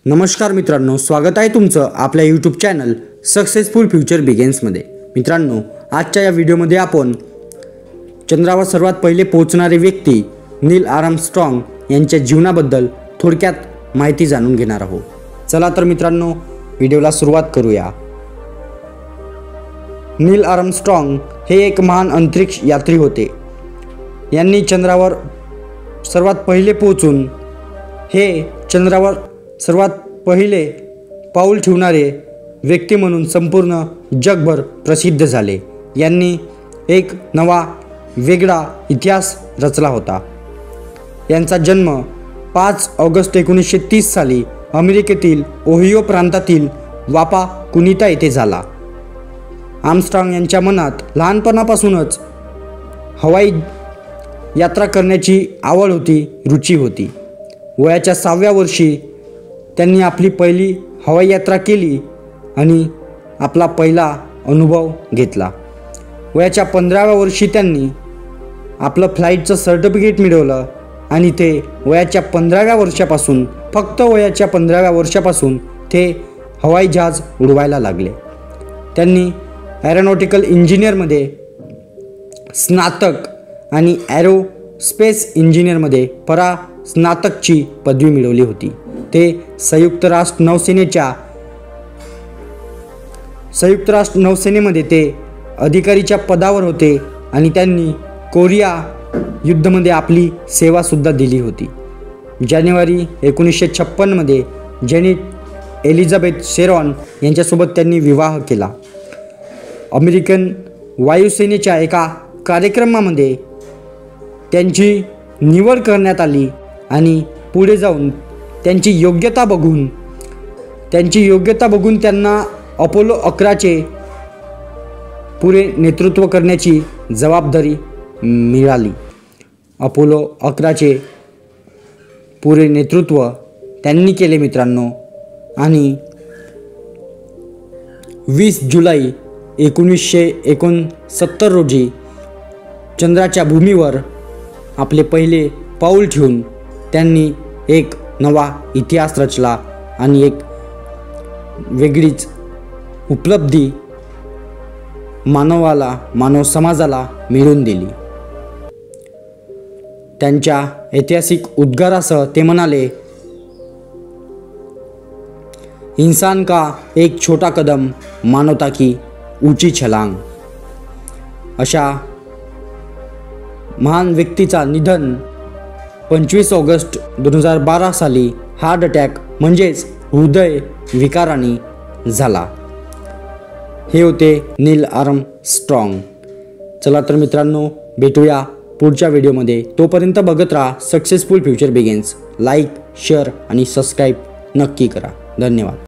नमस्कार मित्रांनो, स्वागत आहे तुमचं आपल्या यूट्यूब चॅनल सक्सेसफुल फ्युचर बिगिन्समध्ये। मित्रांनो, आजच्या या व्हिडिओमध्ये आपण चंद्रावर सर्वात पहिले पोहोचणारे व्यक्ती नील आर्मस्ट्रॉंग यांच्या जीवनाबद्दल थोडक्यात माहिती जाणून घेणार आहोत। चला तर मित्रांनो, व्हिडिओला सुरुवात करूया। नील आर्मस्ट्रॉंग हे एक महान अंतरिक्ष यात्री होते। यांनी चंद्रावर सर्वात पहिले पोहोचून हे चंद्रावर सर्वात पहिले पाऊल ठेवणारे व्यक्ती म्हणून संपूर्ण जगभर प्रसिद्ध झाले। यांनी एक नवा वेगळा इतिहास रचला होता। यांचा जन्म 5 ऑगस्ट 1930 साली अमेरिकेतील ओहियो प्रांतातील वापाकुनिता येथे झाला। आर्मस्ट्रॉंग यांच्या मनात लहानपणापासूनच हवाई यात्रा करण्याची आवड होती, रुची होती। वयाच्या 6व्या वर्षी त्यांनी आपली पहिली हवाई यात्रा केली आणि आपला पहिला अनुभव घेतला। वयाच्या 15व्या वर्षी त्यांनी आपलं फ्लाईटचं सर्टिफिकेट मिळवलं आणि ते वयाच्या 15व्या वर्षापासून फक्त वयाच्या 15व्या वर्षापासून ते हवाई जहाज उडवायला लागले। त्यांनी एरोनॉटिकल इंजिनियरमध्ये स्नातक आणि एरोस्पेस इंजिनियरमध्ये परास्नातकची पदवी मिळवली होती। ते संयुक्त राष्ट्र नौसेनेमध्ये ते अधिकारीच्या पदावर होते आणि त्यांनी कोरिया युद्धामध्ये आपली सेवासुद्धा दिली होती। जानेवारी 1956 मध्ये जेनिट एलिझाबेथ शेरॉन यांच्यासोबत त्यांनी विवाह केला। अमेरिकन वायुसेनेच्या एका कार्यक्रमामध्ये त्यांची निवड करण्यात आली आणि पुढे जाऊन त्यांची योग्यता बघून त्यांना अपोलो 11चे पुढे नेतृत्व करण्याची जबाबदारी मिळाली। अपोलो 11चे पुढे नेतृत्व त्यांनी केले मित्रांनो, आणि 20 जुलै 1969 रोजी चंद्राच्या भूमीवर आपले पहिले पाऊल ठेवून त्यांनी एक नवा इतिहास रचला आणि एक वेगळीच उपलब्धी मानव समाजाला मिळवून दिली। त्यांच्या ऐतिहासिक उद्गारासह ते म्हणाले, इंसान का एक छोटा कदम, मानवता की ऊंची छलांग। अशा महान व्यक्तीचा निधन 25 ऑगस्ट 2012 साली हार्ट अटॅक म्हणजेच हृदय विकाराने झाला। हे होते नील आर्मस्ट्रॉंग। चला तर मित्रांनो, भेटूया पुढच्या व्हिडिओमध्ये। तोपर्यंत बघत राहा successful future begins. Like, share आणि सबस्क्राईब नक्की करा। धन्यवाद।